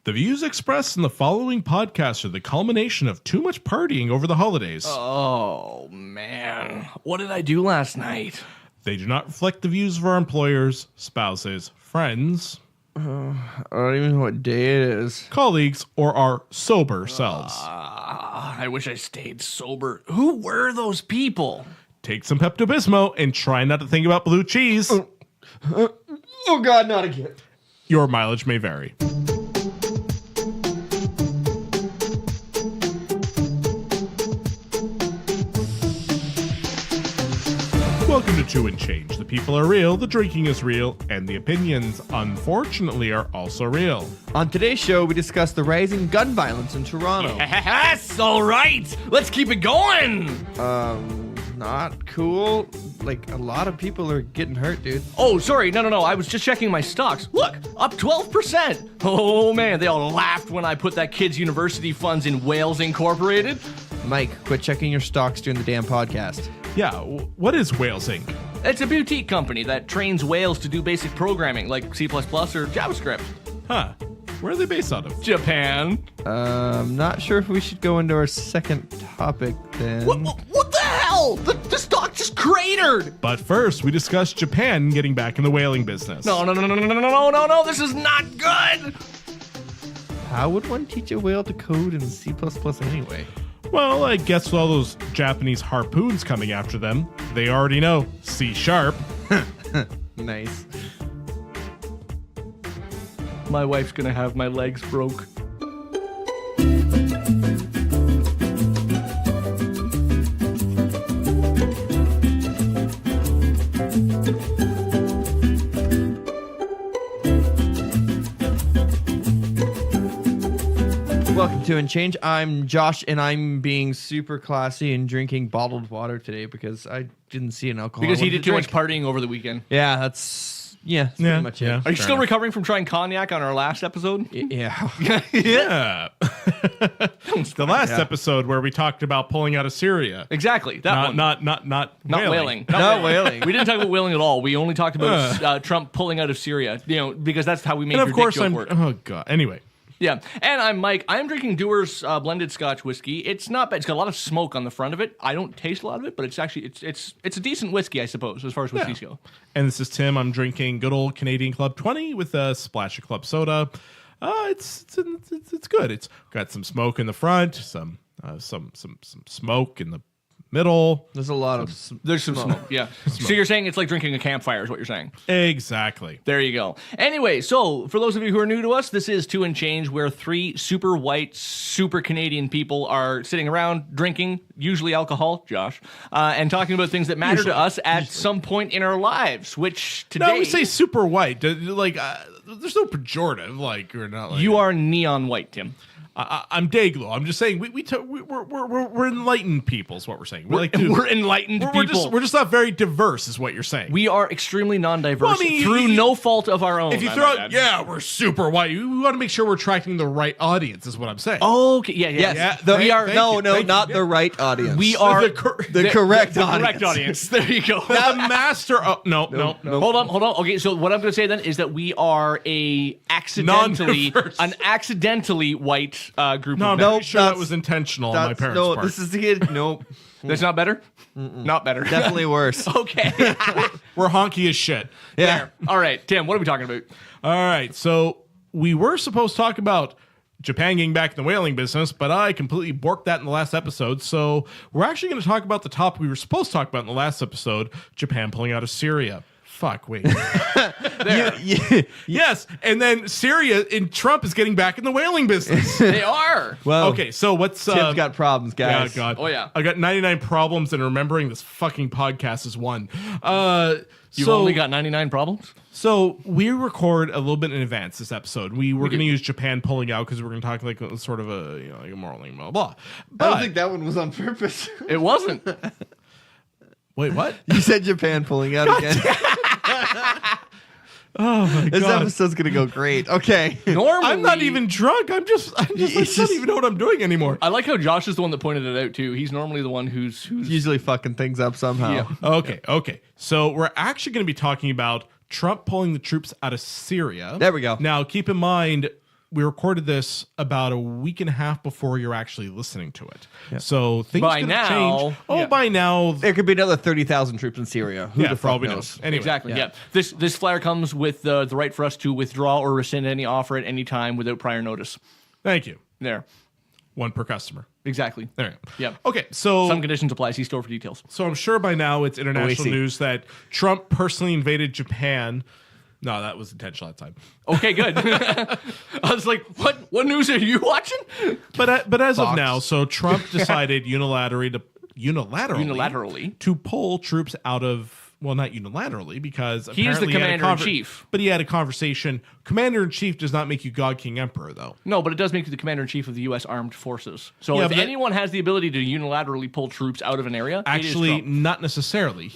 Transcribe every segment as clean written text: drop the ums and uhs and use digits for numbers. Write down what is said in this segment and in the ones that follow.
The views expressed in the following podcast are the culmination of too much partying over the holidays. Oh, man. What did I do last night? They do not reflect the views of our employers, spouses, friends, I don't even know what day it is. colleagues, or our sober selves. I wish I stayed sober. Who were those people? Take some Pepto-Bismol and try not to think about blue cheese. Oh, God, not again. Your mileage may vary. Welcome to Two and Change. The people are real, the drinking is real, and the opinions, unfortunately, are also real. On today's show, we discuss the rising gun violence in Toronto. Yes, all right. Let's keep it going. Not cool. Like, a lot of people are getting hurt, dude. Oh, sorry. No. I was just checking my stocks. Look, up 12%. Oh, man. They all laughed when I put that kid's university funds in Wales Incorporated. Mike, quit checking your stocks during the damn podcast. Yeah, what is Wales Inc.? It's a boutique company that trains whales to do basic programming like C++ or JavaScript. Huh. Where are they based out of? Japan. Not sure if we should go into our second topic then. What the hell? The stock just cratered. But first, we discuss Japan getting back in the whaling business. No. This is not good. How would one teach a whale to code in C++ anyway? Well, I guess with all those Japanese harpoons coming after them, they already know C#. Nice. My wife's gonna have my legs broke. Welcome to And Change. I'm Josh, and I'm being super classy and drinking bottled water today because I didn't see an alcohol. Because he I wanted did to too much drink. partying over the weekend. Yeah, that's pretty much it. Are you Fair still enough. recovering from trying cognac on our last episode? Yeah. Yeah. The last episode where we talked about pulling out of Syria. Exactly. That one. Not whaling. Not whaling. We didn't talk about whaling at all. We only talked about Trump pulling out of Syria. Because that's how we made And your of course dick joke I'm work. oh god. Anyway. Yeah, and I'm Mike. I'm drinking Dewar's blended Scotch whiskey. It's not bad. It's got a lot of smoke on the front of it. I don't taste a lot of it, but it's actually it's a decent whiskey, I suppose, as far as whiskeys go. And this is Tim. I'm drinking good old Canadian Club 20 with a splash of club soda. It's good. It's got some smoke in the front, some smoke in the middle. There's a lot of... There's some smoke, yeah. So you're saying it's like drinking a campfire is what you're saying. Exactly. There you go. Anyway, so for those of you who are new to us, this is Two and Change, where three super white, super Canadian people are sitting around drinking, usually alcohol, Josh, and talking about things that matter to us at some point in our lives, which today... No, we say super white. Like, there's no pejorative. Like, or not. Like You are neon white, Tim. I'm Dayglow. I'm just saying we're enlightened people is what we're saying. We're enlightened people. We're just not very diverse is what you're saying. We are extremely non-diverse Well, I mean, through no fault of our own. if you throw out, we're super white. We want to make sure we're attracting the right audience is what I'm saying. Okay, yeah. Yes. We are Not the right audience. We are the correct audience. correct audience. There you go. The master. Oh, no. Hold on. Okay, so what I'm going to say then is that we are an accidentally white group. No, I'm of men. pretty sure that was intentional on my parents' part. This is the... Nope. That's not better. Not better. Definitely worse. Okay. We're honky as shit. Yeah. There. All right, Tim. What are we talking about? All right, so we were supposed to talk about Japan getting back in the whaling business, but I completely borked that in the last episode. So we're actually going to talk about the topic we were supposed to talk about in the last episode, Japan pulling out of Syria. Fuck, wait. Yes, and then Syria and Trump is getting back in the whaling business. They are. Well, Okay, so what's... Tim's got problems, yeah, guys. God. Oh, yeah. I got 99 problems, and remembering this fucking podcast is one. You've only got 99 problems? So we record a little bit in advance this episode. We were going to use Japan pulling out because we're going to talk like sort of a like a moral thing, blah blah. I But don't think that one was on purpose. It wasn't. wait, what? You said Japan pulling out again. Oh my This god! episode's gonna go great. Okay. Normally, I'm not even drunk. I'm just I don't even know what I'm doing anymore. I like how Josh is the one that pointed it out too. He's normally the one who's Usually fucking things up somehow. Yeah. Okay. So we're actually going to be talking about Trump pulling the troops out of Syria. There we go. Now, keep in mind, we recorded this about a week and a half before you're actually listening to it. So things By could now- change. Oh, yeah. by now, There could be another 30,000 troops in Syria. Who the fuck probably knows? Anyway, Exactly. Yeah. This flyer comes with the right for us to withdraw or rescind any offer at any time without prior notice. Thank you. There. One per customer. Exactly. There you go. Yep. Okay, so Some conditions apply. See store for details. So I'm sure by now it's international OAC. news that Trump personally invaded Japan. No, that was intentional that time. Okay, good. I was like, what news are you watching? But as of Fox. now, so Trump decided unilaterally to pull troops out of. Well, not unilaterally, because He is the apparently he had a commander-in-chief. But he had a conversation. Commander-in-chief does not make you God, King, Emperor, though. No, but it does make you the commander-in-chief of the U.S. Armed Forces. So Yeah, if but that- anyone has the ability to unilaterally pull troops out of an area, Actually, it is Trump. not necessarily.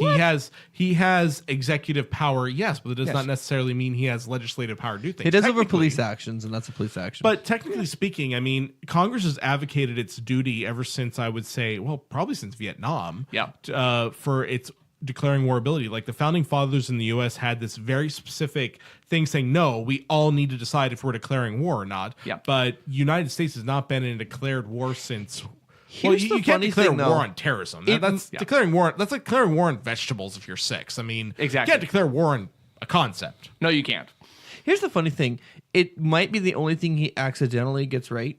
He has executive power, yes, but it does not necessarily mean he has legislative power to do things. He does over Technically- police actions, and that's a police action. But technically speaking, I mean, Congress has advocated its duty ever since, I would say, well, probably since Vietnam, for its declaring war ability. Like the founding fathers in the U.S. had this very specific thing saying, no, we all need to decide if we're declaring war or not. Yeah. But United States has not been in a declared war since. Here's you the can't funny declare thing, though. war on terrorism. That's Yeah. declaring war. That's like declaring war on vegetables if you're 6. I mean, Exactly. You can't declare war on a concept. No, you can't. Here's the funny thing. It might be the only thing he accidentally gets right.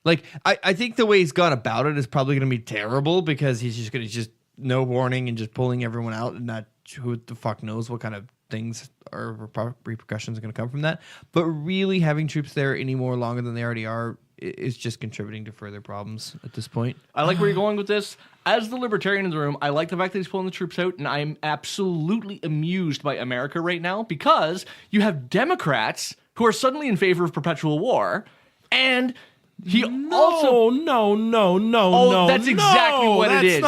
Like, I think the way he's gone about it is probably going to be terrible because he's just going to no warning and just pulling everyone out, and not who the fuck knows what kind of things or repercussions are going to come from that. But really having troops there any more longer than they already are is just contributing to further problems at this point. I like where you're going with this. As the libertarian in the room, I like the fact that he's pulling the troops out, and I'm absolutely amused by America right now because you have Democrats who are suddenly in favor of perpetual war, and he also... No. that's exactly what it is.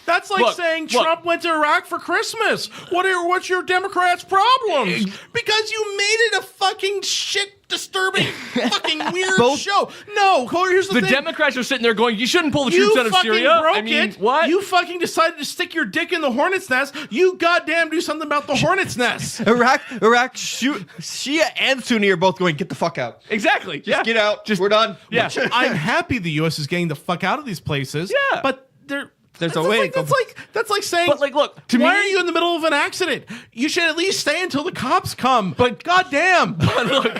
That's like Look, saying look. Trump went to Iraq for Christmas. What's your Democrats' problems? Because you made it a fucking shit disturbing fucking weird show. No, here's the The thing. Democrats are sitting there going, you shouldn't pull the troops You out of fucking Syria. broke I mean, it. what? You fucking decided to stick your dick in the hornet's nest. You goddamn do something about the hornet's nest. Iraq, Shia and Sunni are both going, get the fuck out. Exactly. Just get out. We're done. Yeah. I'm happy the U.S. is getting the fuck out of these places. Yeah. But There's that's a way. Like, that's like saying. But, like, look, to why me- are you in the middle of an accident? You should at least stay until the cops come. But goddamn. But look,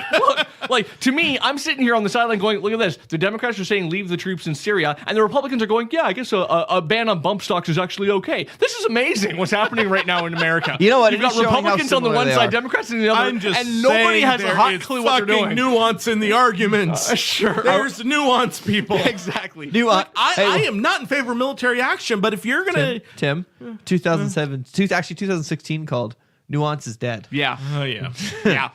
like, to me, I'm sitting here on the sideline going, look at this. The Democrats are saying leave the troops in Syria, and the Republicans are going, yeah, I guess a ban on bump stocks is actually okay. This is amazing what's happening right now in America. You know what? You've It got is showing how Republicans on the similar one they side, are. Democrats on the other, I'm just and nobody saying has a there hot is clue what they're fucking doing. nuance in the arguments. Sure. There's nuance, people. Exactly. I am not in favor of military action, but if you're gonna, Tim, 2016 called Nuance is Dead. Yeah. oh yeah, Yeah.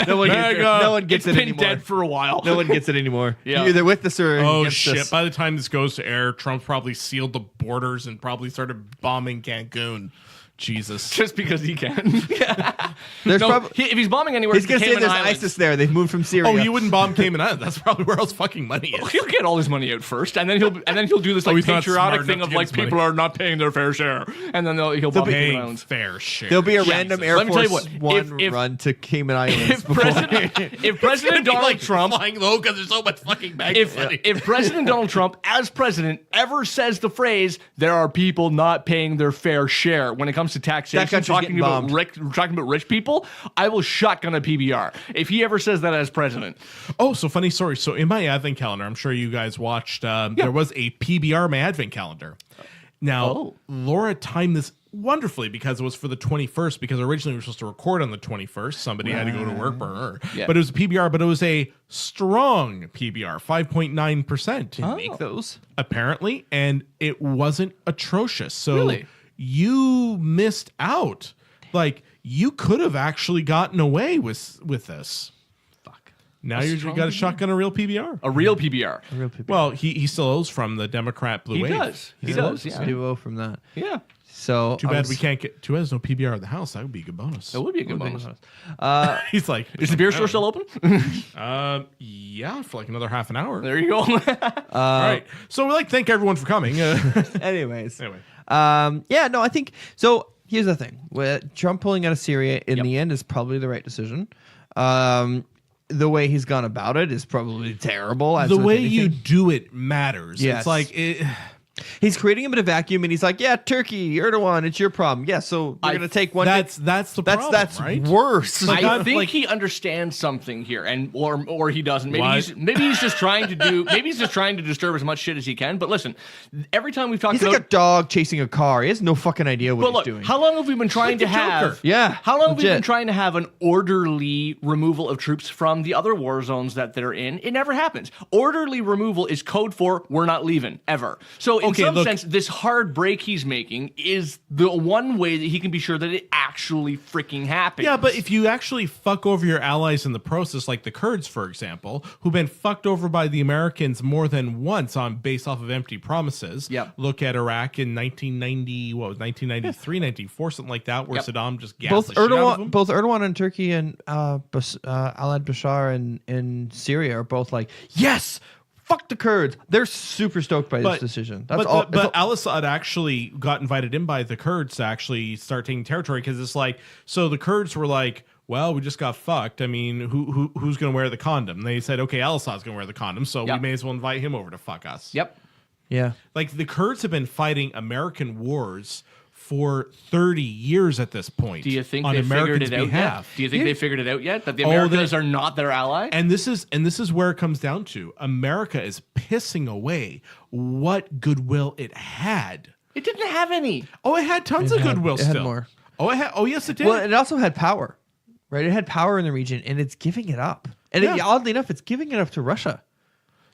No one There gets, you go. no one gets It's it been anymore. dead for a while. No one gets it anymore. Yeah. You're either with us or oh against shit. us. By the time this goes to air, Trump probably sealed the borders and probably started bombing Cancun. Jesus. Just because he can. There's No, probably if he's bombing anywhere, he's it's the gonna say Cayman there's Islands. ISIS there. They've moved from Syria. Oh, he wouldn't bomb Cayman Islands. That's probably where else fucking money is. He'll get all his money out first, and then he'll do this like he's not patriotic smart thing enough of to get like his money. people are not paying their fair share, and then he'll bomb Cayman Paying Islands. fair share. There'll be a Jesus. random Air Let me tell you Force what, One if- run to Cayman Islands. If President Donald like Trump, flying low because there's so much fucking bank money. if President Donald Trump, as president, ever says the phrase "there are people not paying their fair share" when it comes to taxation, country's talking getting about bombed. talking about rich people, I will shotgun a PBR if he ever says that as president. Oh, so funny story. So in my advent calendar, I'm sure you guys watched, there was a PBR in my advent calendar. Now, Oh. Laura timed this wonderfully because it was for the 21st, because originally we were supposed to record on the 21st. Somebody had to go to work, burner. Yeah. But it was a PBR, but it was a strong PBR, 5.9%. Make those. Apparently, and it wasn't atrocious. So Really? you missed out. Like, you could have actually gotten away with this. Fuck. Now A you strong got to PBR? shotgun a real PBR. A real PBR. Real people. Well, he still owes from the Democrat blue He wave. does. He does. Yeah. Duo from that. Yeah. So Too bad we can't get. Too bad there's no PBR at the house. That would be a good bonus. That would be a good bonus. He's like, Is the beer store still open? yeah, for like another half an hour. There you go. All right. So we'd like to thank everyone for coming. Anyways. Anyway. Yeah, no, I think so. Here's the thing: with Trump pulling out of Syria in the end is probably the right decision. the way he's gone about it is probably terrible. As The with way anything. you do it matters. Yes. It's like He's creating a bit of vacuum, and he's like, "Yeah, Turkey, Erdogan, it's your problem." Yeah, so we're gonna take one. that's the problem. That's right? worse. I think he understands something here, and or he doesn't. Maybe he's just trying to disturb as much shit as he can. But listen, every time we've talked He's about like a dog chasing a car. He has no fucking idea what but he's look, doing. how long have we been trying to have? Yeah, How long have we been legit. trying to have an orderly removal of troops from the other war zones that they're in? It never happens. Orderly removal is code for we're not leaving ever. So in some sense, this hard break he's making is the one way that he can be sure that it actually freaking happens. Yeah, but if you actually fuck over your allies in the process, like the Kurds, for example, who've been fucked over by the Americans more than once on based off of empty promises. Yep. Look at Iraq in 1993, 1994, something like that, where Yep. Saddam just gassed both the shit out of them. Erdogan and Turkey and al-Bashar in Syria are both like, yes, fuck the Kurds. They're super stoked by this decision. That's all. But al-Assad actually got invited in by the Kurds to actually start taking territory because it's like, so the Kurds were like, well, we just got fucked. I mean, who's going to wear the condom? And they said, okay, al-Assad's going to wear the condom, so we may as well invite him over to fuck us. Yep. Yeah. Like the Kurds have been fighting American wars for 30 years at this point. Do you think on they Americans' figured it out behalf. yet? Do you think they figured it out yet? That the Oh, Americans they- are not their ally? And this is where it comes down to. America is pissing away what goodwill it had. It didn't have any. Oh, it had tons of goodwill it had still. more. Oh, yes, it did. Well, it also had power, right? It had power in the region, and it's giving it up. And oddly enough, it's giving it up to Russia.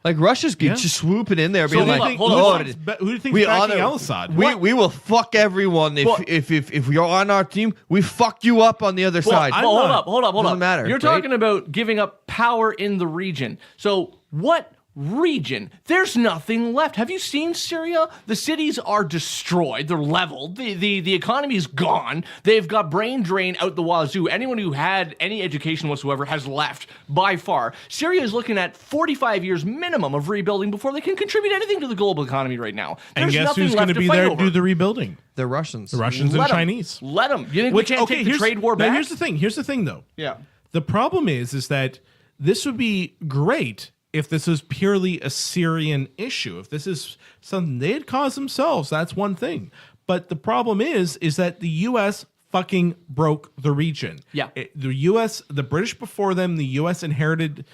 Like Russia's just swooping in there, being like, hold on. Who do you think's backing al-Assad? We will fuck everyone if you're on our team. We fuck you up on the other side. I'm Well, not- hold up. Doesn't matter, You're right? talking about giving up power in the region. So what region? There's nothing left. Have you seen Syria? The cities are destroyed. They're leveled. The economy is gone. They've got brain drain out the wazoo. Anyone who had any education whatsoever has left by far. Syria is looking at 45 years minimum of rebuilding before they can contribute anything to the global economy right now. and There's guess nothing who's left going to be fight there to over. do the rebuilding? The Russians. The Russians and Let 'em. Chinese. Let them. You think we can't take the trade war back? Now, here's the thing. Here's the thing, though. Yeah. The problem is that this would be great if this is purely a Syrian issue. If this is something they had caused themselves, that's one thing. But the problem is that the U.S. fucking broke the region. Yeah. The U.S., the British before them, the U.S. inherited,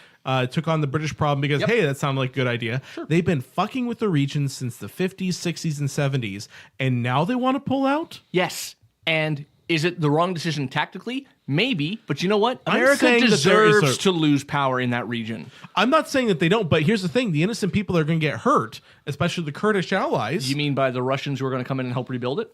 took on the British problem because, hey, that sounded like a good idea. Sure. They've been fucking with the region since the 50s, 60s, and 70s, and now they want to pull out? Yes. And is it the wrong decision tactically? Maybe. But you know what? I'm America saying that there is deserves to lose power in that region. I'm not saying that they don't, but here's the thing. The innocent people are going to get hurt, especially the Kurdish allies. You mean by the Russians who are going to come in and help rebuild it?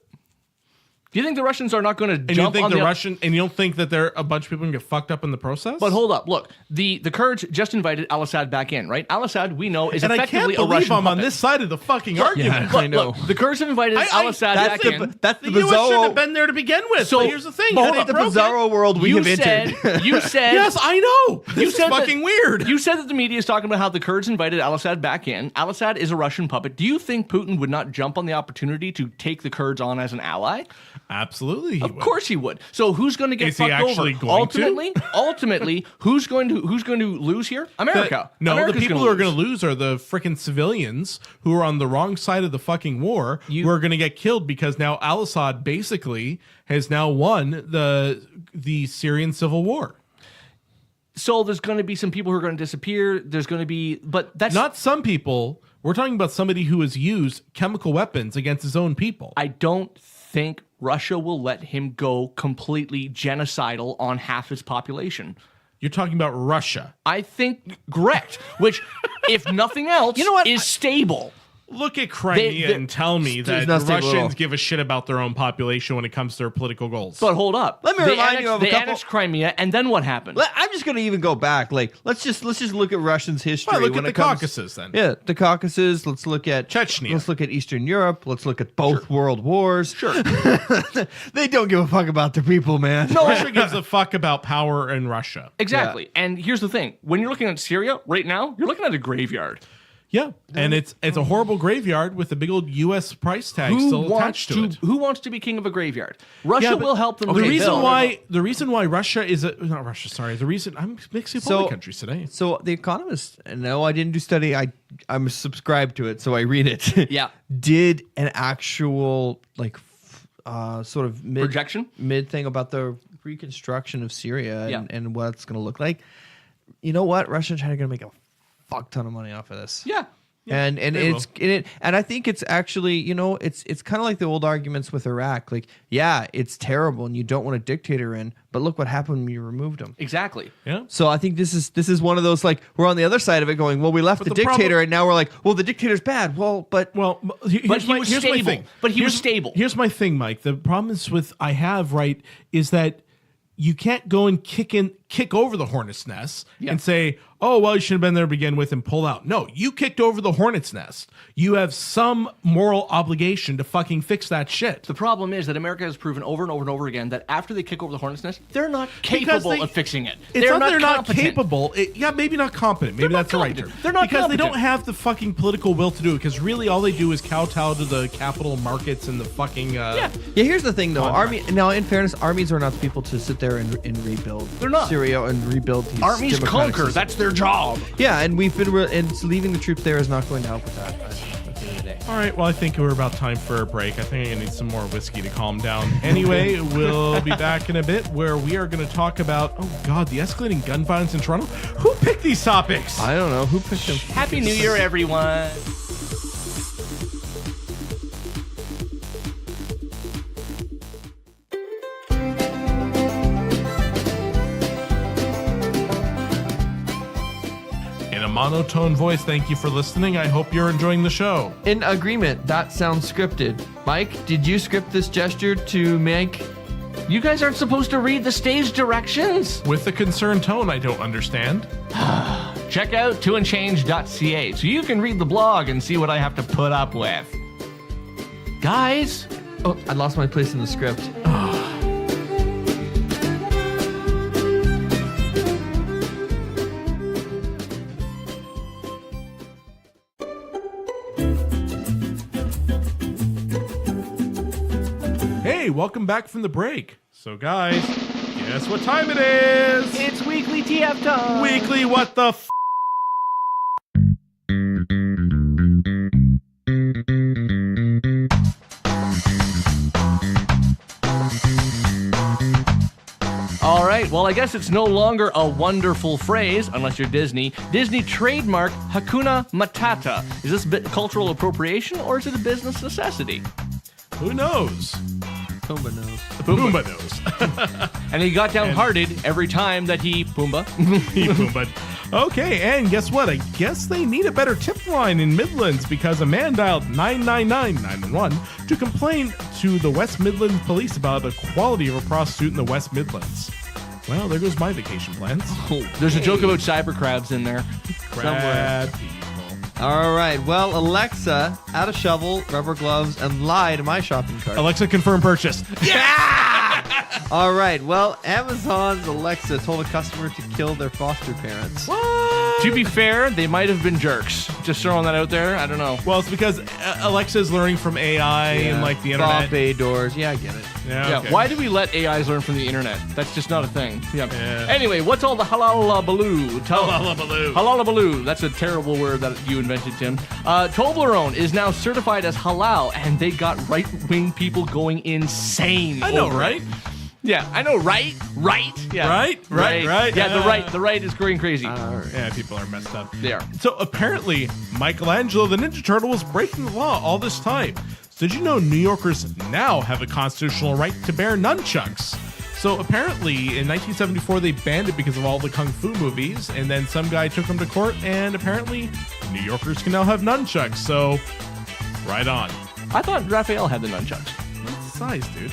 Do you think the Russians are not going to and you jump think on the the Russian and you don't think that there a bunch of people can get fucked up in the process? But hold up, look, the Kurds just invited al-Assad back in, right? Al-Assad, we know, is and I can't effectively a believe Russian I'm on puppet. this side of the fucking argument. I know. Look, the Kurds have invited al-Assad back in. That's The the U.S. shouldn't bizarro. have been there to begin with. So- But here's the thing. but How hold they up, The broke it- bizarro world we You have said, entered. you said, Yes, I know. This is said that- fucking weird. You said that the media is talking about how the Kurds invited al-Assad back in. Al-Assad is a Russian puppet. Do you think Putin would not jump on the opportunity to take the Kurds on as an ally? Absolutely. He Of course he would. So who's going to get Is he fucked over? actually going to? Ultimately, who's going to lose here? America. No, America's the people who are going to lose are the freaking civilians who are on the wrong side of the fucking war who are going to get killed because now al-Assad basically has now won the Syrian civil war. So there's going to be some people who are going to disappear. There's going to be, but that's Not some people. We're talking about somebody who has used chemical weapons against his own people. I don't think Russia will let him go completely genocidal on half its population. You're talking about Russia. I think correct, which, if nothing else, You know what? is stable. Look at Crimea They- and tell me that not stable at all. Russians give a shit about their own population when it comes to their political goals. But hold up. Let me They remind annexed- you of a they couple- annexed Crimea, and then what happened? I'm just going to even go back. Like, let's just look at Russians' history. Well, look when at it the comes- Caucasus then. Yeah, the Caucasus. Let's look at Chechnya. Let's look at Eastern Europe. Let's look at both world wars. Sure. They don't give a fuck about their people, man. Russia gives a fuck about power in Russia. Exactly. And here's the thing. When you're looking at Syria right now, you're looking at a graveyard. Yeah, and it's a horrible graveyard with a big old U.S. price tag still attached to it. Who wants to be king of a graveyard? Russia Yeah, but will help them. The rebuild. reason why Russia is not Russia. Sorry, the reason I'm mixing up all the countries today. So The Economist, no, I didn't do study. I'm subscribed to it, so I read it. Yeah. Did an actual sort of mid thing about the reconstruction of Syria and what it's going to look like. You know what? Russia and China are going to make a fuck ton of money off of this. Yeah. And I think it's actually, it's kind of like the old arguments with Iraq. Like, yeah, it's terrible and you don't want a dictator in, but look what happened when you removed him. Exactly. Yeah. So I think this is one of those, like, we're on the other side of it going, well, we left the dictator and now we're like, well, the dictator's bad. Here's he was stable. But he was stable. Here's my thing, Mike. The problem is is that you can't go and kick over the hornet's nest and say, oh, well, you should have been there to begin with and pull out. No, you kicked over the hornet's nest. You have some moral obligation to fucking fix that shit. The problem is that America has proven over and over and over again that after they kick over the hornet's nest, they're not capable of fixing it. It's they're not capable. Maybe not competent. Maybe that's the right term. They're not because competent. They don't have the fucking political will to do it. Because really, all they do is kowtow to the capital markets and the fucking. Yeah. Here's the thing, though. Now, in fairness, armies are not the people to sit there and rebuild. They're not. Syria and rebuild these armies democratic conquer. systems. That's their job. Yeah, and we've been and leaving the troops there is not going to help with that. At the end of the day. All right, well, I think we're about time for a break. I think I need some more whiskey to calm down. Anyway, we'll be back in a bit where we are going to talk about, oh, God, the escalating gun violence in Toronto. Who picked these topics? I don't know. Who picked them? Happy New Year, everyone. In a monotone voice, thank you for listening. I hope you're enjoying the show. In agreement, that sounds scripted. Mike, did you script this gesture to make... You guys aren't supposed to read the stage directions. With the concerned tone, I don't understand. Check out twoandchange.ca so you can read the blog and see what I have to put up with. Guys. Oh, I lost my place in the script. Hey, welcome back from the break. So, guys, guess what time it is? It's weekly TF time. Weekly what the f***. All right, well, I guess it's no longer a wonderful phrase, unless you're Disney. Disney trademarked Hakuna Matata. Is this cultural appropriation or is it a business necessity? Who knows? Pumbaa knows. Pumbaa knows. And he got downhearted every time that he Pumbaa. He Pumbaa. Okay, and guess what? I guess they need a better tip line in Midlands because a man dialed 999 to complain to the West Midlands police about the quality of a prostitute in the West Midlands. Well, there goes my vacation plans. There's a joke about cyber crabs in there. Crab people. All right. Well, Alexa, add a shovel, rubber gloves, and lie to my shopping cart. Alexa, confirm purchase. All right. Well, Amazon's Alexa told a customer to kill their foster parents. To be fair, they might have been jerks. Just throwing that out there. I don't know. Well, it's because Alexa is learning from AI and like the internet. Bay doors. Yeah, I get it. Yeah. Okay. Why do we let AIs learn from the internet? That's just not a thing. Yeah. Yeah. Anyway, what's all the halalabaloo? Halalabaloo. Halalabaloo. That's a terrible word that you invented, Tim. Toblerone is now certified as halal, and they got right-wing people going insane. I know, over right? it. Yeah, I know, right? Right? Yeah. Right. Yeah, the right is going crazy. Yeah, people are messed up. They are. So apparently, Michelangelo the Ninja Turtle was breaking the law all this time. So did you know New Yorkers now have a constitutional right to bear nunchucks? So apparently, in 1974, they banned it because of all the kung fu movies, and then some guy took them to court, and apparently, New Yorkers can now have nunchucks. So, right on. I thought Raphael had the nunchucks. What's the size, dude?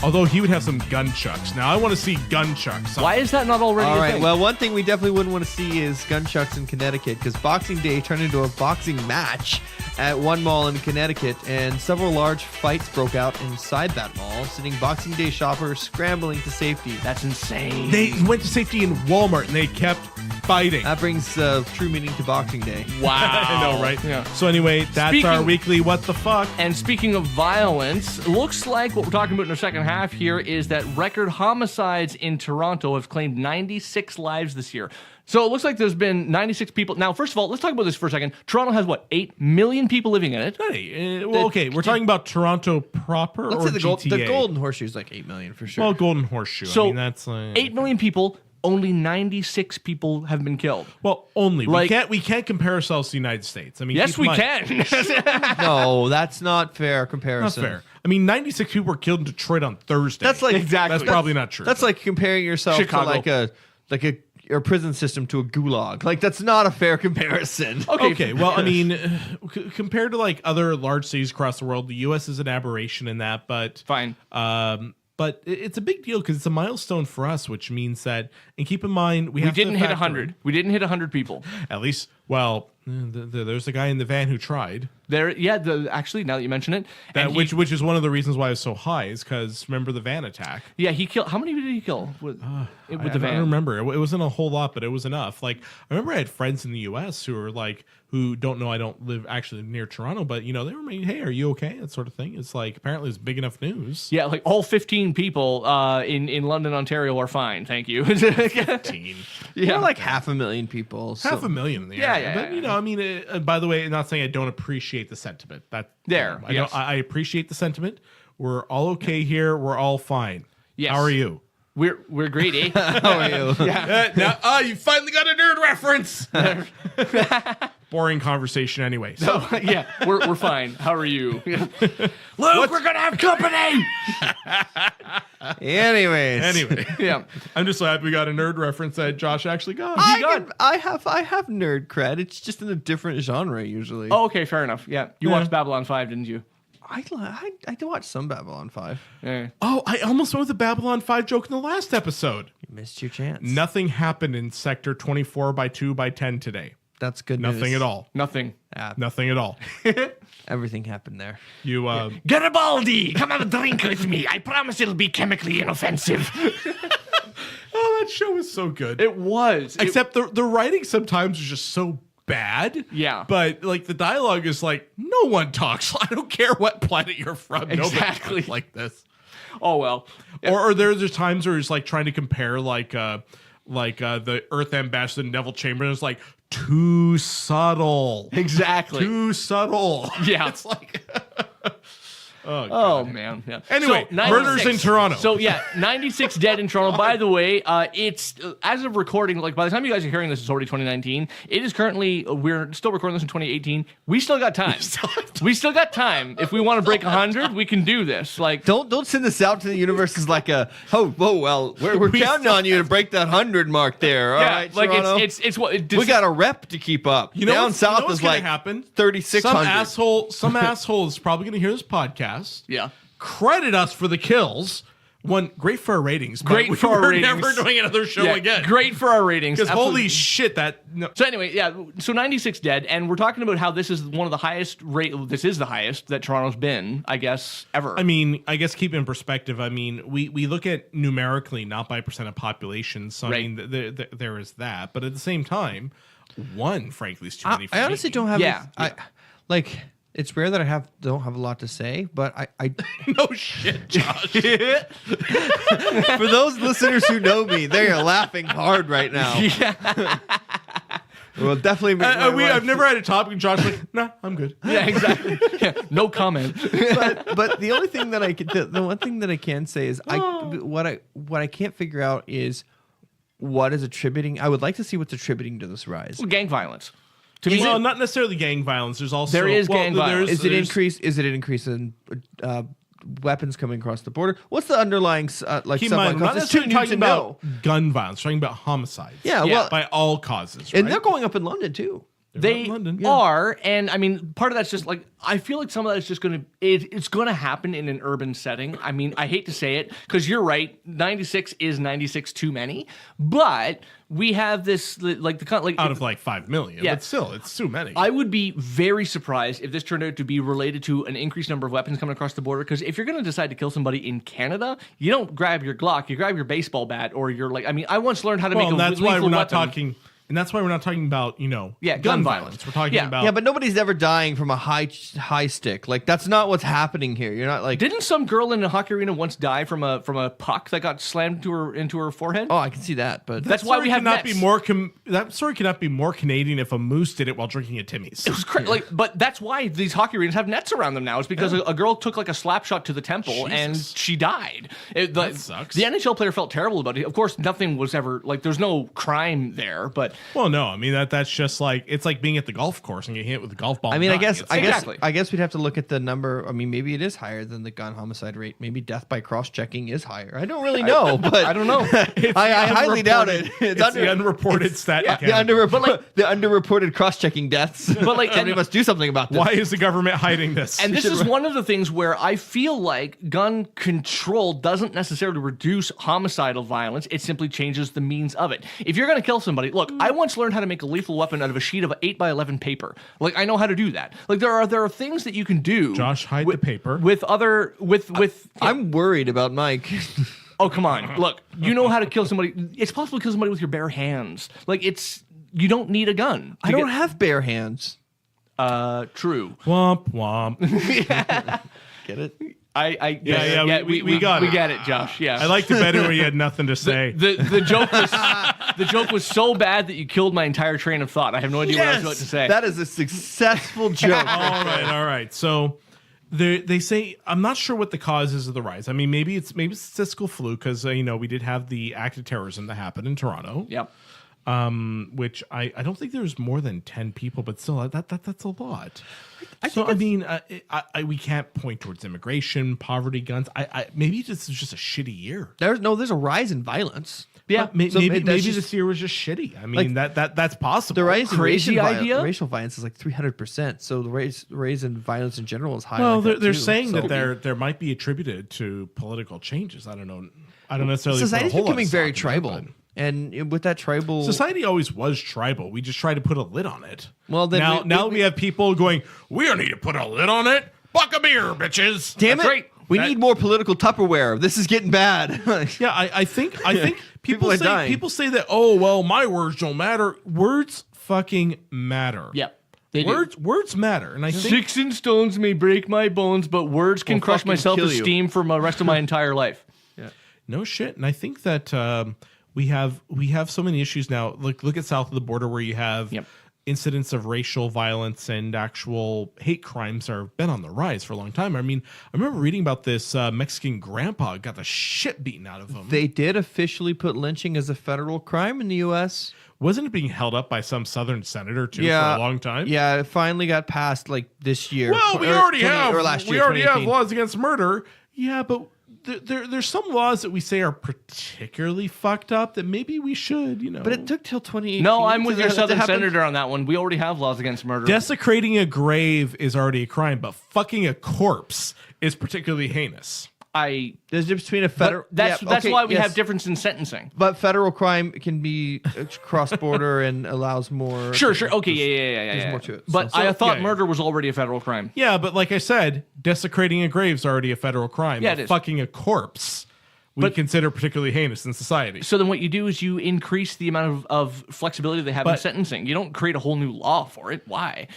Although he would have some gunchucks. Now I want to see gunchucks. Why is that not already All a right. thing? Well, one thing we definitely wouldn't want to see is gunchucks in Connecticut because Boxing Day turned into a boxing match at one mall in Connecticut, and several large fights broke out inside that mall, sending Boxing Day shoppers scrambling to safety. That's insane. They went to safety in Walmart and they kept fighting. That brings true meaning to Boxing Day. Wow. I know, right? Yeah. So anyway, that's our weekly What the Fuck. And speaking of violence, looks like what we're talking about in the second half here is that record homicides in Toronto have claimed 96 lives this year. So it looks like there's been 96 people. Now, first of all, let's talk about this for a second. Toronto has, what, 8 million people living in it? Hey, well, okay, we're talking about Toronto proper Let's or say GTA? the Golden Horseshoe is like 8 million for sure. Well, Golden Horseshoe. So I mean, that's 8 million people, only 96 people have been killed. Well, only Like- we can't compare ourselves to the United States. I mean, Yes, keep we in mind- can. No, that's not fair Not comparison. fair. I mean, 96 people were killed in Detroit on Thursday. That's like Exactly. That's probably not true. That's like comparing yourself Chicago. to like a prison system to a gulag. Like that's not a fair comparison. Okay, well, I mean, compared to like other large cities across the world, the U.S. is an aberration in that, but Fine. But it's a big deal because it's a milestone for us, which means that, and keep in mind, we have didn't to hit factor 100. We didn't hit 100 people. At least, well, there's a guy in the van who tried. There, yeah. Actually, now that you mention it, That, and which is one of the reasons why it's so high is because remember the van attack. yeah, he killed. How many did he kill with the I van? don't remember. It wasn't a whole lot, but it was enough. Like I remember I had friends in the U.S. who don't know I don't live actually near Toronto, but you know they were like, hey, are you okay? That sort of thing. It's like apparently it's big enough news. Yeah, like all 15 people in London, Ontario are fine. Thank you. 15. More like 500,000 people. So. 500,000 in the Yeah, area. yeah, But yeah. you know, I mean, by the way, not saying I don't appreciate the sentiment. There, I, yes. I appreciate the sentiment. We're all okay here. We're all fine. Yes. How are you? We're great, eh? How are you? Now, you finally got a nerd reference. Boring conversation, anyway. So, Yeah, we're fine. How are you? Luke, we're gonna have company. Anyways. anyway, Yeah. I'm just so happy we got a nerd reference that Josh actually got. I have nerd cred. It's just in a different genre usually. Oh, okay, fair enough. Yeah, you Yeah. watched Babylon 5, didn't you? I do watch some Babylon 5. Yeah. Oh, I almost went with the Babylon 5 joke in the last episode. You missed your chance. Nothing happened in Sector 24 by 2 by 10 today. That's good news. Nothing at all. Nothing. Nothing at all. Everything happened there. You, Garibaldi, come have a drink with me. I promise it'll be chemically inoffensive. oh, that show was so good. It was. Except the writing sometimes is just so bad. Yeah. But like the dialogue is like, no one talks. I don't care what planet you're from. Nobody Exactly. talks like this. Oh well. Or there's times where it's like trying to compare like the Earth ambassador Neville Chamberlain is like too subtle. Exactly. Too subtle. Yeah. It's like Oh man. Yeah. Anyway, So, murders 96 in Toronto. So yeah, 96 dead in Toronto. By the way, it's as of recording, like by the time you guys are hearing this, it's already 2019. It is currently we're still recording this in 2018. We still got time. We still got time. If we want to break 100, we can do this. Like Don't send this out to the universe as like a well we're counting on you to break that 100 mark there. All yeah, right, like Toronto. it's what we got a rep to keep up. You know Down what's- south you know what's is gonna like happen? 3,600. Some asshole is probably going to hear this podcast. Yeah. Credit us for the kills. One, great for our ratings. But Great for our we're ratings. never doing another show Yeah, again. great for our ratings. Because Absolutely. holy shit, that no. So anyway, yeah, so 96 dead, and we're talking about how this is one of the highest rate. This is the highest that Toronto's been, I guess, ever. I mean, I guess keep in perspective. I mean, we look at numerically, not by percent of population. So Right. I mean, there is that. But at the same time, one, frankly, is too many. For I honestly me. don't have. Yeah. Like it's rare that I don't have a lot to say, but I No shit, Josh. for those listeners who know me, they are laughing hard right now. Well, definitely. Make my wife- I've never had a topic. Josh like, nah, I'm good. yeah, exactly. Yeah, no comment. but the only thing that I can, the one thing that I can say is what I can't figure out is what is attributing. I would like to see what's attributing to this rise. Gang violence. To me, Well, not necessarily gang violence. There's also There is gang violence. Is it increase? Is it an increase in weapons coming across the border? What's the underlying like? Keep in mind, we're not It's too necessarily new talking to about know. gun violence. We're talking about homicides. Yeah, Yeah. well, by all causes. and right? they're going up in London too. they in London, yeah. are, and I mean, part of that's just like I feel like some of that is just it's going to happen in an urban setting. I mean, I hate to say it because you're right, 96 is 96 too many, but we have this like out of like 5 million. Yeah. But still, it's too many. I would be very surprised if this turned out to be related to an increased number of weapons coming across the border. Because if you're going to decide to kill somebody in Canada, you don't grab your Glock, you grab your baseball bat, or you're like, I mean, I once learned how to well, make and a that's why lethal we're not weapon. talking. And that's why we're not talking about, gun violence. We're talking about... Yeah, but nobody's ever dying from a high stick. Like, that's not what's happening here. You're not like... Didn't some girl in a hockey arena once die from a puck that got slammed into her forehead? Oh, I can see that, but... That's why we have nets. That story cannot be more Canadian if a moose did it while drinking a Timmy's. It was crazy. But that's why these hockey arenas have nets around them now. It's because a girl took like a slap shot to the temple and she died. That sucks. The NHL player felt terrible about it. Of course, nothing was ever... Like, there's no crime there, but... Well, no. I mean, that's just like... It's like being at the golf course and getting hit with a golf ball. I mean, I guess Exactly. we'd have to look at the number. I mean, maybe it is higher than the gun homicide rate. Maybe death by cross-checking is higher. I don't really know, but... I don't know. I highly doubt it. It's the unreported stat. The underreported cross-checking deaths. But like, somebody must do something about this. Why is the government hiding this? And this is one of the things where I feel like gun control doesn't necessarily reduce homicidal violence. It simply changes the means of it. If you're going to kill somebody, look, I once learned how to make a lethal weapon out of a sheet of 8x11 paper. Like, I know how to do that. Like, there are things that you can do. Josh, hide the paper. I'm worried about Mike. Oh, come on. Look, you know how to kill somebody. It's possible to kill somebody with your bare hands. Like, you don't need a gun. I don't have bare hands. True. Womp womp. Get it? We got it. We get it, Josh. Yeah. I liked it better when you had nothing to say. The joke was so bad that you killed my entire train of thought. I have no idea what I was about to say. That is a successful joke. All right. So they say, I'm not sure what the cause is of the rise. I mean, maybe it's statistical fluke because we did have the act of terrorism that happened in Toronto. Yep. Which I don't think there's more than 10 people, but still that's a lot. I mean, we can't point towards immigration, poverty, guns. Maybe this is just a shitty year. There's a rise in violence. Yeah, maybe this year was just shitty. I mean, that's possible. The rise in Crazy idea? racial violence is like 300%. So the rise in violence in general is high. Well, like they're too. saying that there might be attributed to political changes. I don't know. I don't necessarily. Society's put a whole lot becoming of very stock in tribal. that, but- And with that tribal... Society always was tribal. We just try to put a lid on it. Well, then now we have people going, we don't need to put a lid on it. Buck a beer, bitches. Damn That's it. right. We need more political Tupperware. This is getting bad. Yeah, I think People are dying. people say that, oh, well, my words don't matter. Words fucking matter. Yep. They do. Words matter. And I think... Sticks and stones may break my bones, but words can crush my fucking kill you. self-esteem for the rest of my entire life. No shit. And I think that we have so many issues now. Look at south of the border where you have incidents of racial violence and actual hate crimes have been on the rise for a long time. I mean, I remember reading about this Mexican grandpa got the shit beaten out of him. They did officially put lynching as a federal crime in the U.S. Wasn't it being held up by some southern senator too for a long time? Yeah, it finally got passed like this year. Well, we already have last year, we already have 2018. laws against murder. Yeah, but there's some laws that we say are particularly fucked up that maybe we should, But it took till 2018. No, I'm with for your that to southern happen. senator on that one. We already have laws against murder. Desecrating a grave is already a crime, but fucking a corpse is particularly heinous. There's a difference between a federal. That's why we have difference in sentencing. But federal crime can be cross-border and allows more. Sure. Okay, yeah. There's more to it. But I thought murder was already a federal crime. Yeah, but like I said, desecrating a grave is already a federal crime. Yeah, but it is. Fucking a corpse, we consider particularly heinous in society. So then what you do is you increase the amount of flexibility they have in sentencing. You don't create a whole new law for it. Why?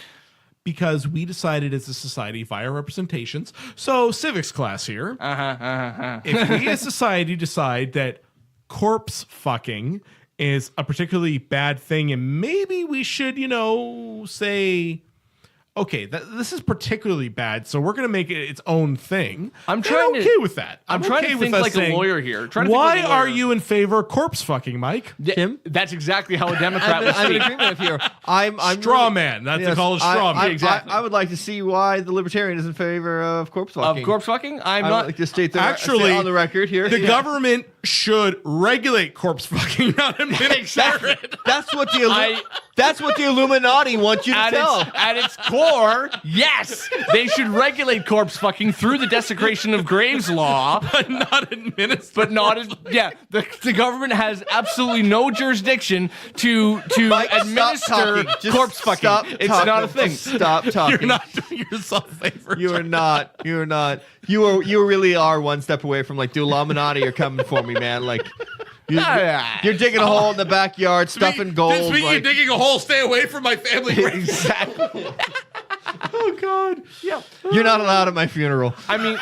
Because we decided as a society via representations. So civics class here. If we as society decide that corpse fucking is a particularly bad thing, and maybe we should, say, okay, this is particularly bad, so we're going to make it its own thing. I'm okay with that. I'm trying okay to with think us like saying, a lawyer here. Why are you in favor of corpse fucking, Mike? Tim? That's exactly how a Democrat would I'm in speak. agreement with you. I'm straw really- man. That's Yes, called straw man. Exactly. I would like to see why the libertarian is in favor of corpse fucking. Of corpse fucking? I would like to state Actually, say on the record here. The government should regulate corpse fucking, not administer it. That's what the Illuminati want you to tell. At its core, yes, they should regulate corpse fucking through the desecration of graves law, But not administer. but not as the government has absolutely no jurisdiction to Mike, stop administer talking. Just corpse fucking. stop It's talking. not a thing. Just stop talking. You're not doing yourself a favor. You are not. You are not. You really are one step away from like the Illuminati are coming for me, man. Like You're digging a hole in the backyard, stuffing gold. Speaking of digging a hole, stay away from my family. Exactly. Oh God. Yeah. You're not allowed at my funeral. I mean,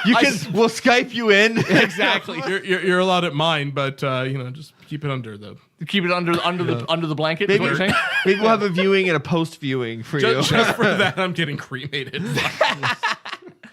We'll Skype you in. exactly. You're allowed at mine, but just keep it under the. Keep it under the blanket. Is what you're saying? Maybe we'll have a viewing and a post viewing for you. Just for that, I'm getting cremated.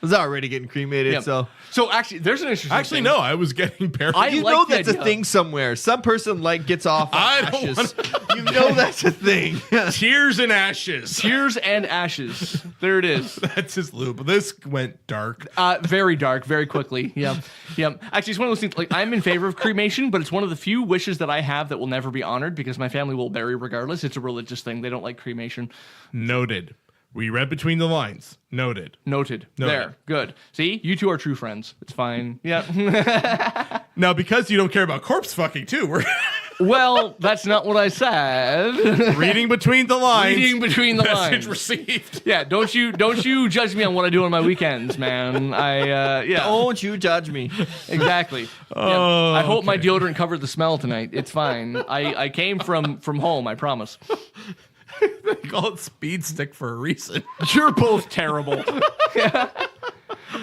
I was already getting cremated, Yep. so. So actually, there's an interesting. Actually, thing. no, I was getting buried. You like know the that's a idea. thing somewhere. Some person gets off on I don't ashes. You know that's a thing. Tears and ashes. Tears and ashes. There it is. That's his loop. This went dark. Very dark, very quickly. Yeah. Actually, it's one of those things. Like, I'm in favor of cremation, but it's one of the few wishes that I have that will never be honored because my family will bury regardless. It's a religious thing. They don't like cremation. Noted. We read between the lines. Noted. There. Good. See, you two are true friends. It's fine. Yeah. Now, because you don't care about corpse fucking too, we're Well, that's not what I said. reading between the lines. Reading between the Message lines. received. Yeah. Don't you judge me on what I do on my weekends, man. Yeah. Don't you judge me. Exactly. Oh, I hope my deodorant covered the smell tonight. It's fine. I came from home, I promise. They call it speed stick for a reason. You're both terrible.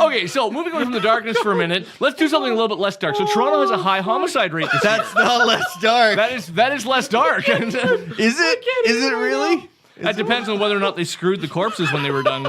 Okay, so moving on from the darkness for a minute, let's do something a little bit less dark. So Toronto has a high homicide rate this year. That's not less dark. That is less dark. Is it? Is it really? That depends on whether or not they screwed the corpses when they were done.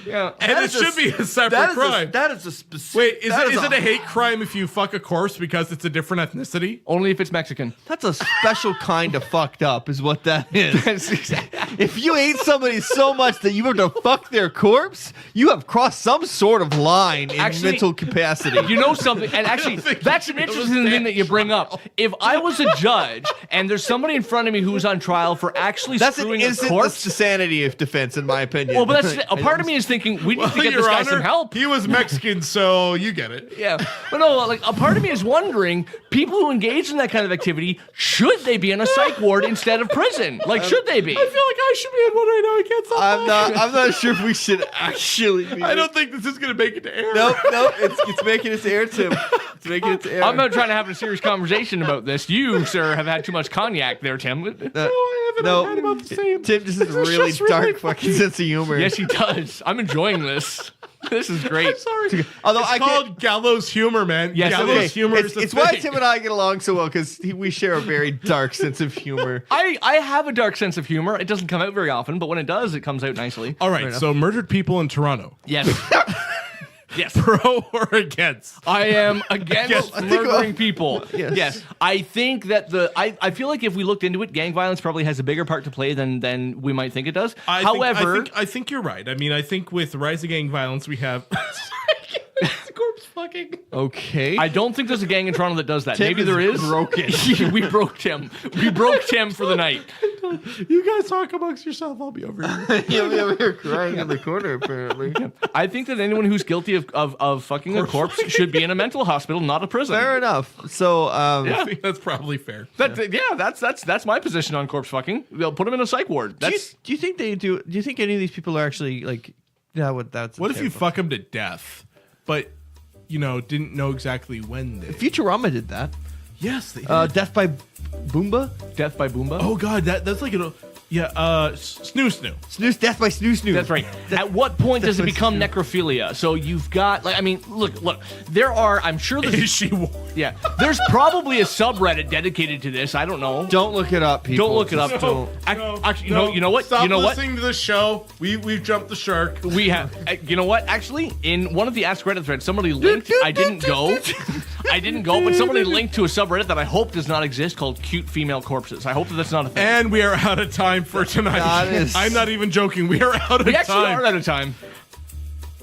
Yeah. And it should be a separate crime. That is a specific. Wait, is it a hate crime if you fuck a corpse because it's a different ethnicity? Only if it's Mexican. That's a special kind of fucked up, is what that is. That's exactly. If you hate somebody so much that you have to fuck their corpse, you have crossed some sort of line in Actually, mental capacity. You know something, and actually, that's an interesting thing that you bring up. If I was a judge and there's somebody in front of me who's on trial for actually That's an screwing a instant corpse, sanity of defense, in my opinion. well, but that's a part of me is thinking we need to get this guy some help. He was Mexican, so you get it. Yeah, but no, like a part of me is wondering, people who engage in that kind of activity, should they be in a psych ward instead of prison? Like, should they be? I feel like I should be in one right now. I can't stop. I'm not sure if we should actually be. I don't think this is going to make it to air. Nope, it's making its air, Tim. It's making its air. I'm not trying to have a serious conversation about this. You, sir, have had too much cognac there, Tim. No, I haven't. No, I've had about the same. Tim just has a really just really dark fucking sense of humor. Yes, he does. I'm enjoying this. This is great. Sorry. Although It's I called can't. gallows humor, man. Yes, gallows okay. humor is the It's why thing. Tim and I get along so well, because we share a very dark sense of humor. I have a dark sense of humor. It doesn't come out very often, but when it does, it comes out nicely. All right, so murdered people in Toronto. Yes. Yes. Pro or against? I am against Yes, I think murdering people. Yes. Yes. I think that I feel like if we looked into it, gang violence probably has a bigger part to play than we might think it does. However, I think you're right. I mean, I think with rising gang violence, we have corpse fucking. Okay. I don't think there's a gang in Toronto that does that. Tim Maybe there is. broken. We broke Tim. We broke Tim for the night. You guys talk amongst yourself. I'll be over here. You'll be over here crying in the corner, apparently. I think that anyone who's guilty of fucking a corpse should be in a mental hospital, not a prison. Fair enough. So, I think that's probably fair. That's my position on corpse fucking. They'll put him in a psych ward. do you think they do? Do you think any of these people are actually like? Yeah, that's. What if you fuck them to death, but didn't know exactly when they? Futurama did that. Yes, they did. Death by Boomba. Death by Boomba? Oh God, that's like snoo. Snooze. Death by Snoo Snoo. That's right. At what point does it become necrophilia? So you've got, look, there are, I'm sure there's, Is she? yeah, there's probably a subreddit dedicated to this. I don't know. Don't look it up, people. Don't look it up. Don't. Actually, you know what? Stop You know what? listening to the show. We've jumped the shark. We have, you know what? Actually, in one of the Ask Reddit threads, somebody linked. I didn't go, but somebody linked to a subreddit that I hope does not exist called "Cute Female Corpses." I hope that that's not a thing. And we are out of time for tonight. That is- I'm not even joking. We are out of we actually time. are out of time.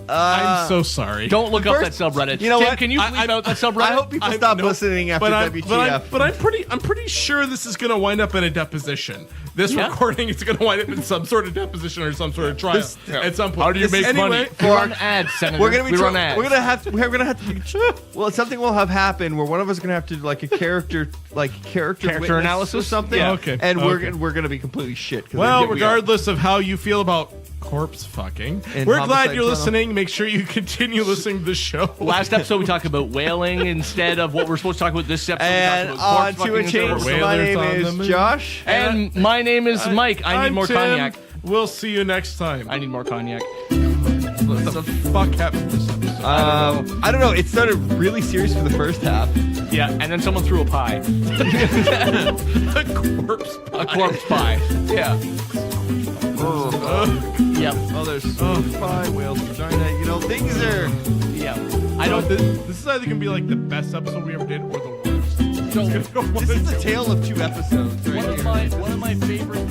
I'm so sorry. Don't look up that first- subreddit. you know Tim, what? can you bleep out that subreddit? I hope people stop no, listening after WTF. But I'm pretty sure this is going to wind up in a deposition. This Yeah. recording is going to wind up in some sort of deposition or some sort of trial at some point. How do you make money? Anyway, We run ads, Senator. We're gonna be. we run ads. We're gonna have to. Well, something will have happened where one of us is gonna have to do like a character witness analysis or something. Yeah. Okay. And Okay. we're gonna be completely shit. 'cause well, we are. regardless of how you feel about corpse fucking. And We're glad Homicide you're Toronto. listening. Make sure you continue listening to the show. Last episode we talked about whaling instead of what we're supposed to talk about this episode. And we talked about on corpse to a fucking change. instead of My Whalers name on the is moon. Josh. And my name is Mike. I need I'm more Tim. cognac. We'll see you next time. I need more cognac. What the fuck happened to this episode? I don't know. It started really serious for the first half. Yeah, and then someone threw a pie. A corpse pie. A corpse pie. Yeah. Yep. Oh, there's pie, whales, vagina. You know, things are. Yeah. I don't. This is either gonna be like the best episode we ever did or the worst. So, This is the tale of two episodes right one here. of my favorite